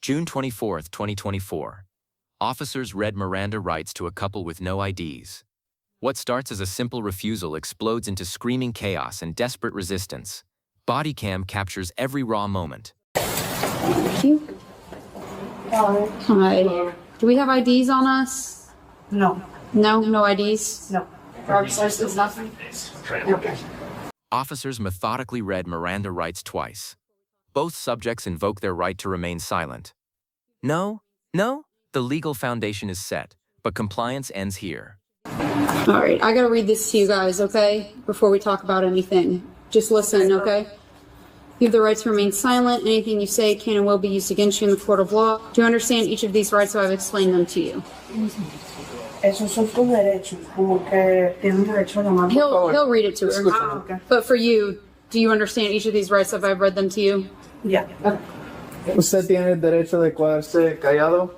June 24, 2024. Officers read Miranda rights to a couple with no IDs. What starts as a simple refusal explodes into screaming chaos and desperate resistance. Bodycam captures every raw moment. Thank you. Hi. Do we have IDs on us? No. No IDs? No. Driver's license, nothing? Okay. Officers methodically read Miranda rights twice. Both subjects invoke their right to remain silent. No, the legal foundation is set, but compliance ends here. All right, I gotta read this to you guys, okay? Before we talk about anything. Just listen, okay? You have the right to remain silent. Anything you say can and will be used against you in the court of law. Do you understand each of these rights so I've explained them to you? Esos son tus derechos, como que tienes derecho a llamar, por favor. He'll read it to her. Okay. But for you, do you understand each of these rights if I've read them to you? Yeah. Usted tiene el derecho de quedarse callado.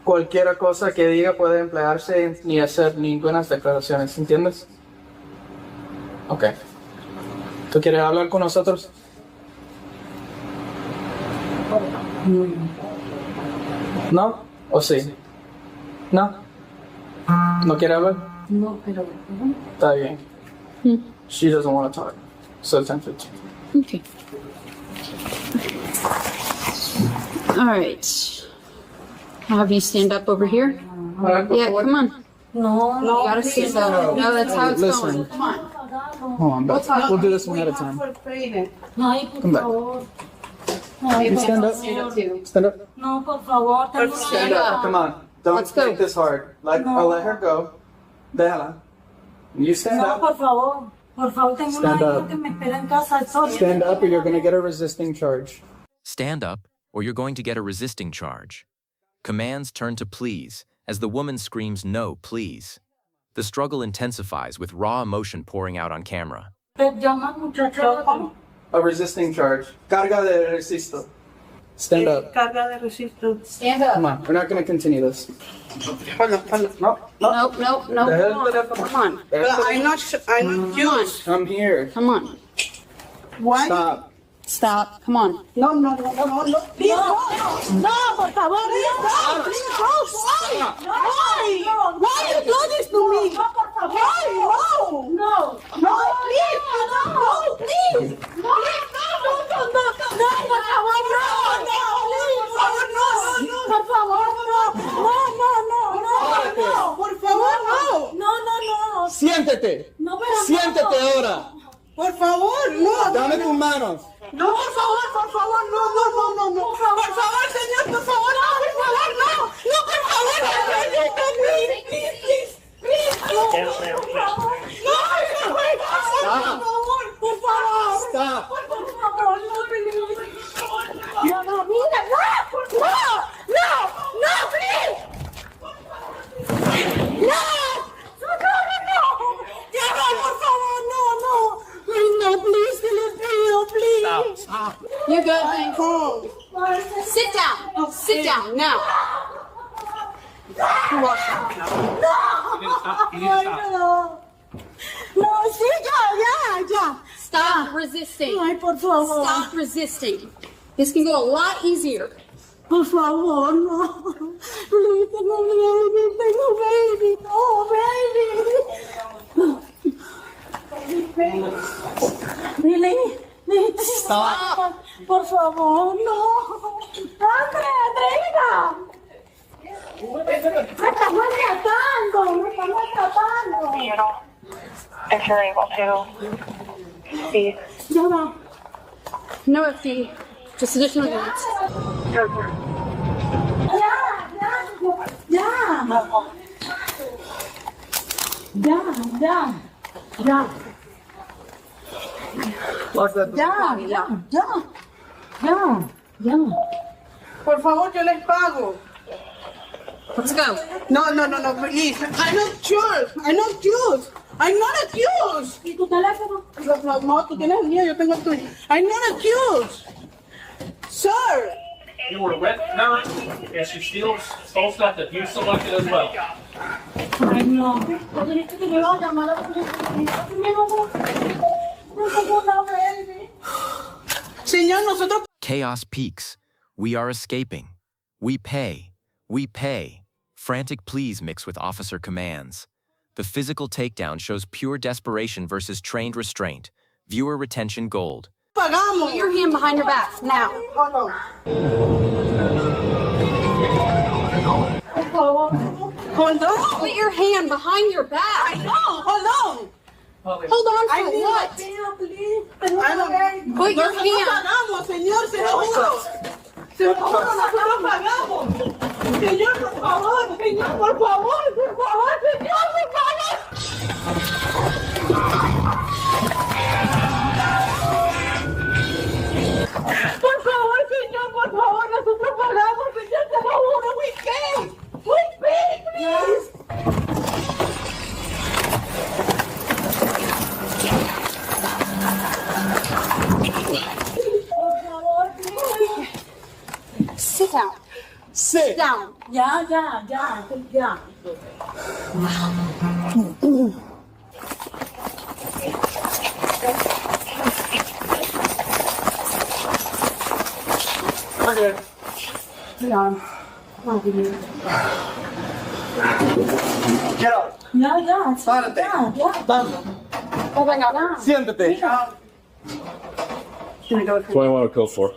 Cualquier cosa que diga puede emplearse ni hacer ninguna declaraciones, ¿entiendes? Ok. ¿Tú quieres hablar con nosotros? ¿No? ¿O sí? ¿No? ¿No quiere hablar? No, pero... Está bien. She doesn't want to talk. So 10:15. Okay. All right. I'll have you stand up over here. Yeah, come on. No, You gotta stand up. No, that's how it's Listen. going. Come on. Hold on, but we'll do this one at a time. Come back. You stand up. Stand up too. Stand up. No, por favor, tengo Stand up. Come on. Don't Let's go. make this hard. I'll let her go. Déjala. You stand No, up. por favor. Por favor, tengo una Stand hija up. que me espera en casa. Stand up or you're going to get a resisting charge. Stand up, or you're going to get a resisting charge. Commands turn to please, as the woman screams no, please. The struggle intensifies with raw emotion pouring out on camera. Llama muchacho. A resisting charge. Carga de resisto. Stand up. Carga de resisto. Stand up. Come on. We're not going to continue this. No. Nope. Come on. I'm not used. I'm here. Come on. Why? Stop. Stop. Come on. No. Please, no, por favor, no. Please, no. Why you do this to me? Why? No, please, no, please. No, por favor, no. Por favor, no. No. Siéntete. No, pero Siéntete ahora. por favor, no. Dame tus manos. No, por favor, no. Por favor, señor, por favor, no, por favor, no. No, por favor, please. No, por favor. No, por favor. Stop. Por favor, no, please. No, mira, no, please. No. Ya no, por favor, no. No, please, te lo pido, please. Stop. You good, honey? Sit down now. No, sí, ya. Stop resisting. Ay, por favor. Stop resisting. This can go a lot easier. Por favor, no. Please, tengo baby. No, baby. Really? Stop. Por favor, no. Andrea. Me están maltratando. If you're able to be Ya va. No FD. Just additional units. Ya. Lock that door. Ya. Por favor, yo les pago. Let's go. No, please. I'm not accused. ¿Y tu teléfono? No, tú tienes el mío, yo tengo el tuyo. I'm not accused. Sir. You were with her, and she still stole stuff that you selected as well. Ay, no. Dijiste que me iba a llamar a la policía. Señor, nosotros... Chaos peaks. We are escaping. We pay. We pay. Frantic pleas mix with officer commands. The physical takedown shows pure desperation versus trained restraint. Viewer retention gold. Pagamos. Put your hand behind your back, now. Hold on. Hold on. Put your hand behind your back. Hold on. Hold on I for need what? a bill, please. I don't. Put your Nosotros hand. pagamos, señor, se lo juro. Se lo juro, nosotros pagamos. Señor, por favor, señor, por favor, señor, por favor. Por favor, señor, por favor, nosotros pagamos, señor, se lo juro, we pay, please. Sit down. Sit down. Ya. Okay. Ya. Get up. Ya. Párate. Vamos. Oh my God. Siéntate. 21 would go for.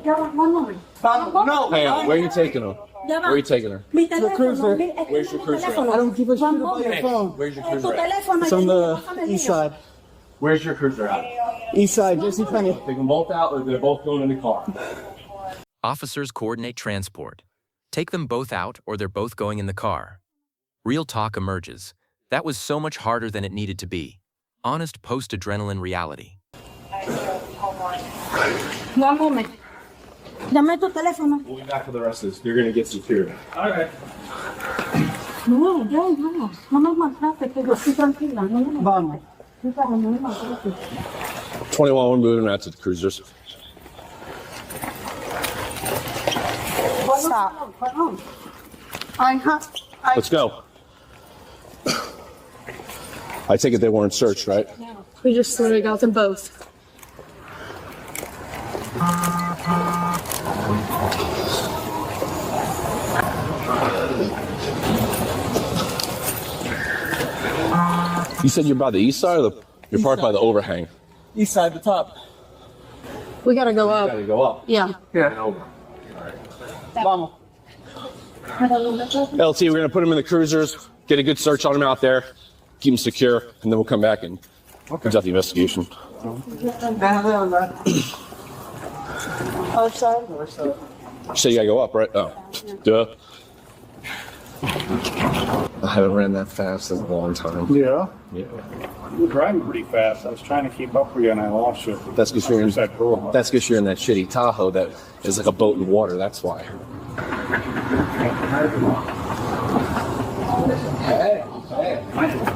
One moment. Vamos. No. Hang on, where are you taking her? Ya Where are you taking her? Mi teléfono. cruiser. Where's your cruiser? I don't give a shit about your phone. Where's your Tu cruiser at? teléfono. It's on the east side. Where's your cruiser at? East side, Jesse Penny. Take them both out, or they're both going in the car. Officers coordinate transport. Take them both out or they're both going in the car. Real talk emerges. That was so much harder than it needed to be. Honest post-adrenaline reality. One moment. Dame tu teléfono. We'll be back for the rest of this. You're gonna get secured. Okay. No. No me maltrates, que yo estoy tranquila. No me Vamos. no me maltrates. 21, we're moving out to the cruisers. Stop. Let's go. I take it they weren't searched, right? We just literally got them both. You said you're by the east side, or you're parked by the overhang? East side, the top. We gotta go up. Gotta go up. Yeah. And over. Vamos. LT, we're gonna put them in the cruisers, get a good search on them out there, keep them secure, and then we'll come back and conduct the investigation. Déjame hablar. Other side. You said you gotta go up, right? Oh, duh. I haven't ran that fast in a long time. Yeah. Yeah. You were driving pretty fast. I was trying to keep up with you and I lost you. That's because you're in. That cool. That's because you're in that shitty Tahoe that is like a boat in water. That's why. Hey,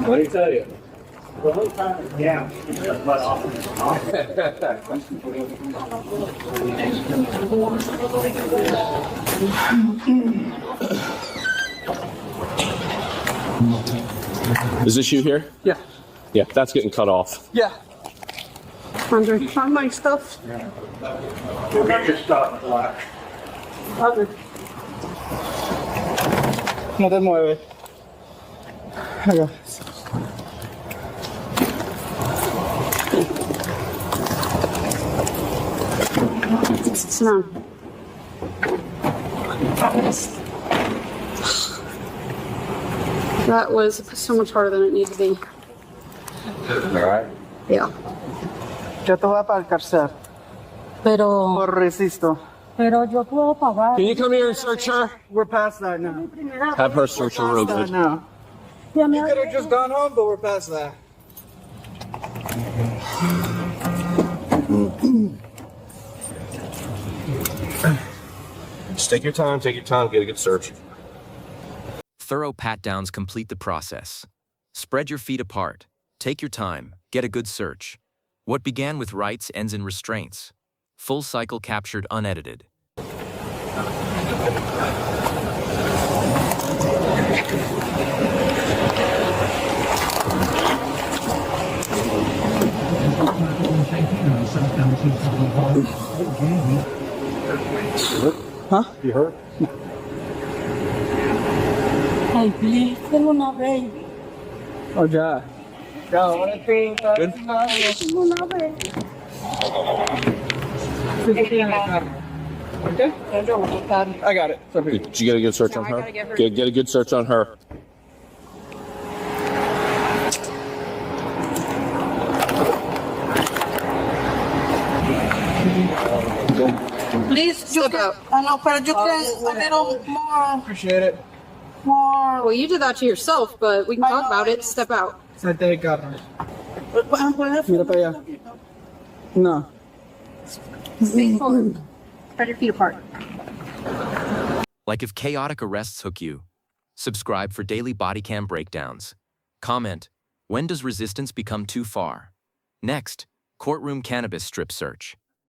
what did he tell you? Yeah. Is this you here? Yeah. Yeah, that's getting cut off. Yeah. Andre, find my stuff. We'll get your stuff, Black. No te mueves. Acá. Sit down. That was so much harder than it needed to be. All right. Yeah. Yo te voy a aparcar Pero por resisto. yo puedo pagar. Can you come here and search her? We're past that now. Have her search her real Past that good. now. Ya me You could have just gone home, but we're past that. Just take your time, get a good search. Thorough pat-downs complete the process. Spread your feet apart. Take your time. Get a good search. What began with rights ends in restraints. Full cycle captured unedited. Huh? You hurt? Ay, please, tengo una vez. Oh, ya. Ya, ahora que... Good. Tengo una vez. Okay? I got it. It's up here. Did you get a good search on I her? gotta get her- Get a good search on her. Please, you Step can, out. I know, but you can a little more, Appreciate it. more. Well, you did that to yourself, but we can talk about it. Step out. Salte del carro. Mira Mira para allá. No. Face forward. Spread your feet apart. Like if chaotic arrests hook you. Subscribe for daily Bodycam breakdowns. Comment, when does resistance become too far? Next, courtroom cannabis strip search.